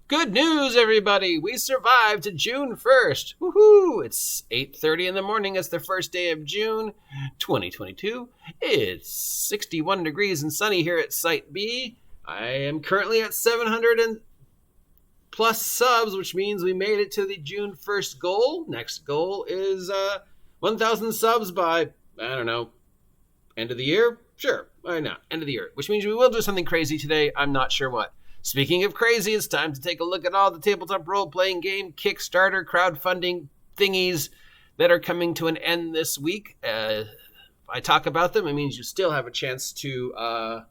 Good news, everybody! We survived to June 1st. Woohoo! It's 8:30 in the morning. It's the first day of June 2022. It's 61 degrees and sunny here at Site B. I am currently at 700 and plus subs, which means we made it to the June 1st goal. Next goal is 1,000 subs by, I don't know, end of the year? Sure, why not? End of the year. Which means we will do something crazy today. I'm not sure what. Speaking of crazy, it's time to take a look at all the tabletop role-playing game Kickstarter crowdfunding thingies that are coming to an end this week. If I talk about them, it means you still have a chance to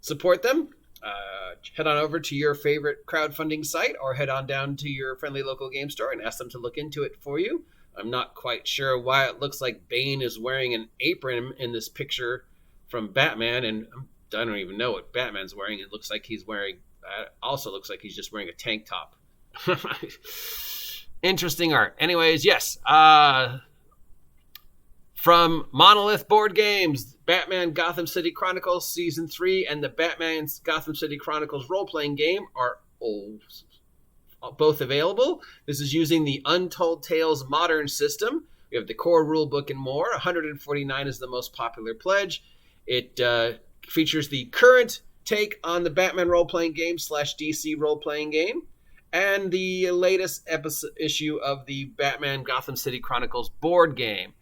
support them. Head on over to your favorite crowdfunding site or head on down to your friendly local game store and ask them to look into it for you. I'm not quite sure why it looks like Bane is wearing an apron in this picture from Batman, and I don't even know what Batman's wearing. It looks like he's wearing, also looks like he's just wearing a tank top. Interesting art. Anyways, yes. From Monolith Board Games, Batman Gotham City Chronicles Season 3 and the Batman Gotham City Chronicles role-playing game are both available. This is using the Untold Tales modern system. We have the core rulebook and more. 149 is the most popular pledge. It features the current take on the Batman role-playing game / DC role-playing game, and the latest issue of the Batman Gotham City Chronicles board game.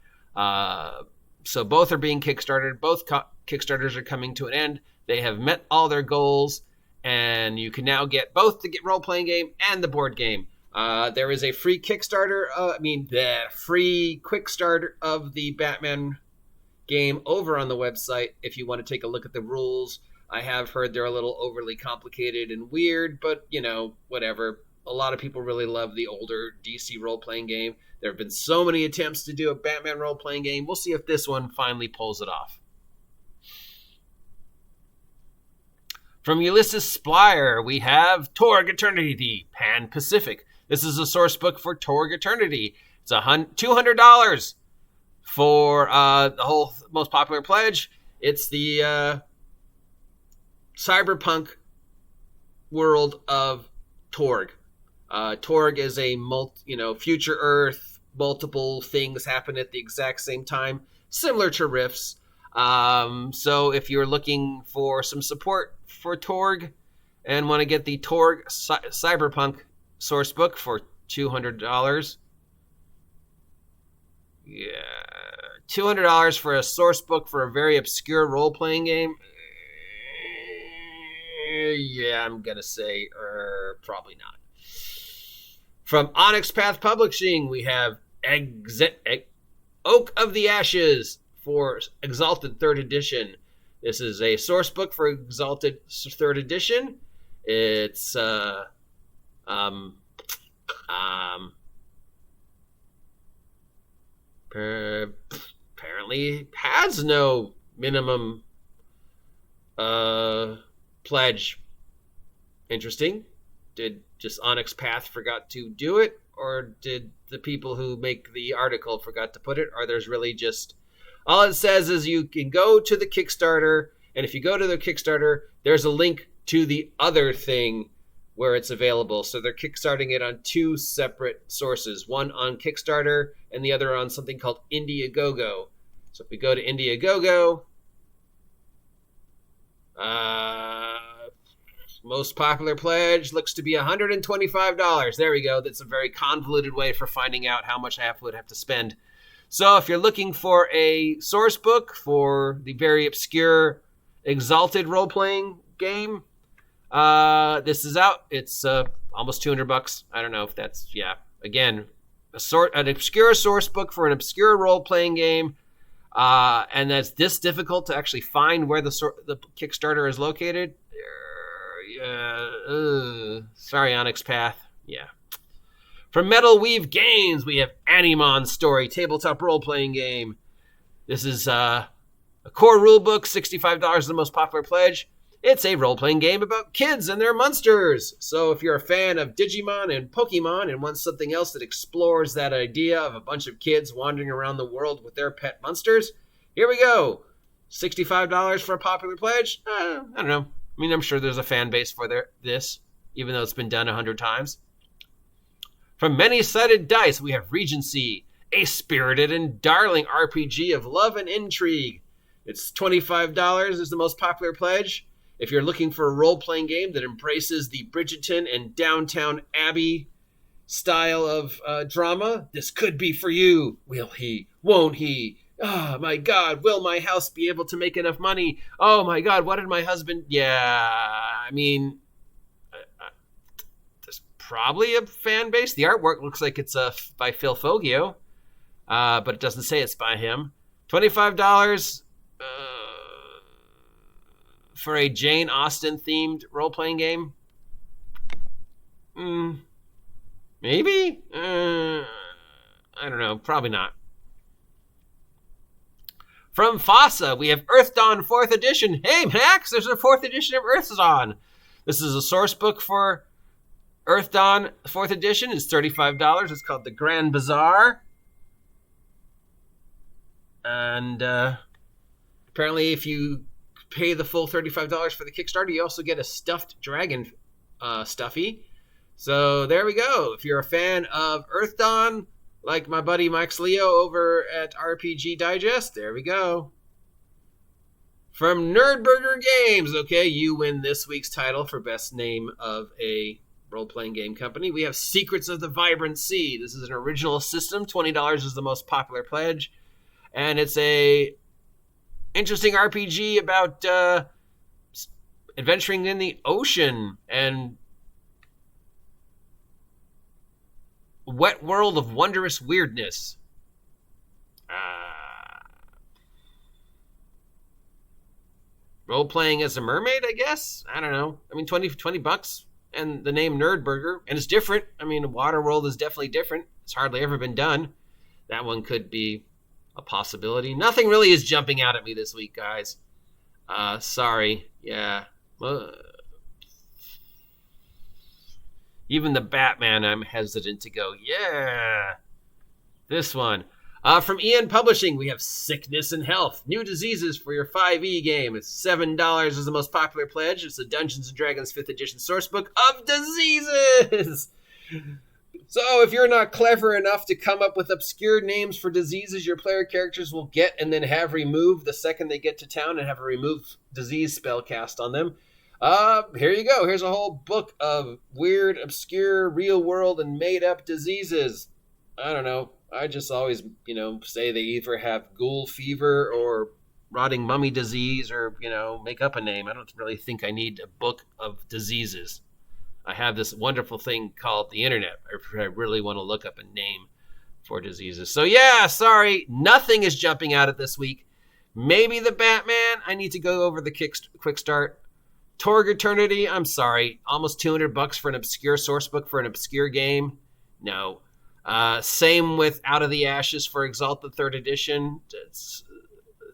So both are being kickstarted. Both Kickstarters are coming to an end. They have met all their goals, and you can now get both the role-playing game and the board game. There is a free Kickstarter, the free quick start of the Batman game over on the website if you want to take a look at the rules. I have heard they're a little overly complicated and weird, but, whatever. A lot of people really love the older DC role-playing game. There have been so many attempts to do a Batman role-playing game. We'll see if this one finally pulls it off. From Ulysses Splyer, we have Torg Eternity, Pan-Pacific. This is a source book for Torg Eternity. It's $200 for the whole most popular pledge. It's the cyberpunk world of Torg. Torg is a future Earth. Multiple things happen at the exact same time, similar to Rifts. So if you're looking for some support for Torg and want to get the Torg cyberpunk source book for $200, $200 for a source book for a very obscure role-playing game. Yeah, I'm gonna say probably not. From Onyx Path Publishing, we have Oak of the Ashes for Exalted 3rd Edition. This is a source book for Exalted 3rd Edition. It's apparently has no minimum pledge. Interesting. Did just Onyx Path forgot to do it, or did the people who make the article forgot to put it? Or there's really just, all it says is you can go to the Kickstarter, and if you go to the Kickstarter, there's a link to the other thing where it's available. So they're kickstarting it on two separate sources, one on Kickstarter and the other on something called Indiegogo. So if we go to Indiegogo, most popular pledge looks to be $125. There we go. That's a very convoluted way for finding out how much I would have to spend. So if you're looking for a source book for the very obscure Exalted role-playing game, this is out. It's almost $200. I don't know if that's, again, an obscure source book for an obscure role-playing game, and that's this difficult to actually find where the Kickstarter is located. Sorry, Onyx Path. Yeah. From Metal Weave Games, we have Animon's Story, tabletop role-playing game. This is a core rulebook, $65 the most popular pledge. It's a role-playing game about kids and their monsters. So if you're a fan of Digimon and Pokemon and want something else that explores that idea of a bunch of kids wandering around the world with their pet monsters, here we go. $65 for a popular pledge? I don't know. I mean, I'm sure there's a fan base for this. even though it's been done 100 times. From Many-Sided Dice, we have Regency, a spirited and darling RPG of love and intrigue. It's $25 is the most popular pledge. If you're looking for a role-playing game that embraces the Bridgerton and Downtown Abbey style of drama, this could be for you. Will he? Won't he? Oh, my God, will my house be able to make enough money? Oh, my God, what did my husband... Yeah, I mean, there's probably a fan base. The artwork looks like it's by Phil Foggio, but it doesn't say it's by him. $25 for a Jane Austen-themed role-playing game? Maybe? I don't know. Probably not. From FASA, we have Earth Dawn 4th Edition. Hey, Max, there's a 4th edition of Earth Dawn. This is a source book for Earth Dawn 4th Edition. It's $35. It's called The Grand Bazaar. And apparently if you pay the full $35 for the Kickstarter, you also get a stuffed dragon stuffy. So there we go. If you're a fan of Earth Dawn, like my buddy Max Leo over at RPG Digest, there we go. From Nerdburger Games, okay, you win this week's title for best name of a role-playing game company. We have Secrets of the Vibrant Sea. This is an original system. $20 is the most popular pledge. And it's a interesting RPG about adventuring in the ocean and wet world of wondrous weirdness. Role-playing as a mermaid, I guess? I don't know. I mean, 20 bucks and the name Nerdburger. And it's different. I mean, Waterworld is definitely different. It's hardly ever been done. That one could be a possibility. Nothing really is jumping out at me this week, guys. Sorry. Yeah. Even the Batman, I'm hesitant to go, yeah. This one. From Ian Publishing, we have Sickness and Health. New diseases for your 5e game. It's $7 is the most popular pledge. It's the Dungeons & Dragons 5th edition sourcebook of diseases. So if you're not clever enough to come up with obscure names for diseases your player characters will get and then have removed the second they get to town and have a remove disease spell cast on them, here you go. Here's a whole book of weird, obscure, real world and made up diseases. I don't know. I just always, say they either have ghoul fever or rotting mummy disease or, make up a name. I don't really think I need a book of diseases. I have this wonderful thing called the internet. I really want to look up a name for diseases. So yeah, sorry, nothing is jumping out at this week. Maybe the Batman. I need to go over the quick start. Torg Eternity. I'm sorry, almost $200 for an obscure source book for an obscure game. No. Same with Out of the Ashes for Exalt the 3rd edition. It's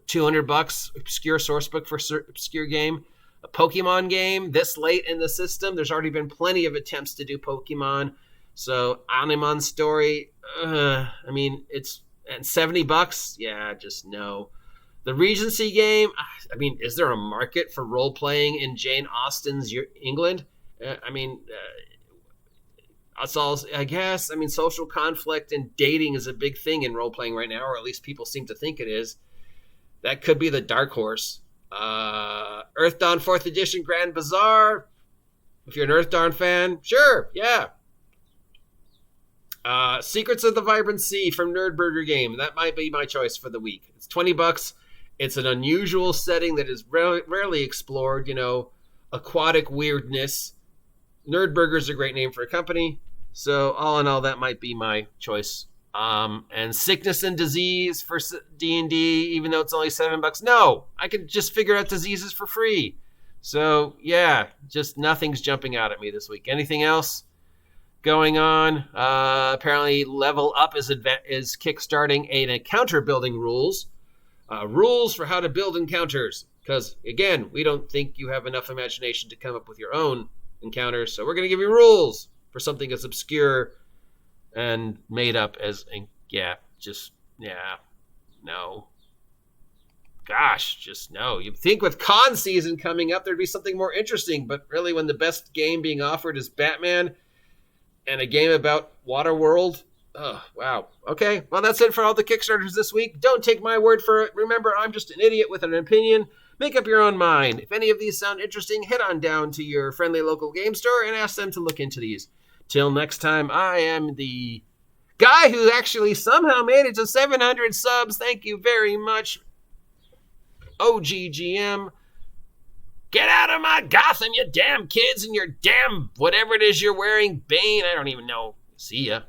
$200 obscure source book for obscure game. A Pokemon game this late in the system. There's already been plenty of attempts to do Pokemon. So Animon Story, it's and $70. Yeah, just no. The Regency game, is there a market for role playing in Jane Austen's England? That's all, I guess. Social conflict and dating is a big thing in role playing right now, or at least people seem to think it is. That could be the dark horse. Earth Dawn 4th edition Grand Bazaar. If you're an Earth Dawn fan, sure, yeah. Secrets of the Vibrant Sea from Nerdburger Game. That might be my choice for the week. It's $20. It's an unusual setting that is rarely explored, aquatic weirdness. Nerdburger's a great name for a company. So all in all, that might be my choice. And Sickness and Disease for D&D, even though it's only $7. No, I could just figure out diseases for free. So yeah, just nothing's jumping out at me this week. Anything else going on? Apparently Level Up is kickstarting an encounter building rules. Rules for how to build encounters. Because again, we don't think you have enough imagination to come up with your own encounters. So we're going to give you rules for something as obscure and made up as, no. gosh, just no. You'd think with con season coming up, there'd be something more interesting. But really, when the best game being offered is Batman and a game about Waterworld, oh, wow. Okay, well, that's it for all the Kickstarters this week. Don't take my word for it. Remember, I'm just an idiot with an opinion. Make up your own mind. If any of these sound interesting, head on down to your friendly local game store and ask them to look into these. Till next time, I am the guy who actually somehow made it to 700 subs. Thank you very much, OGGM. Get out of my Gotham, you damn kids, and your damn whatever it is you're wearing. Bane, I don't even know. See ya.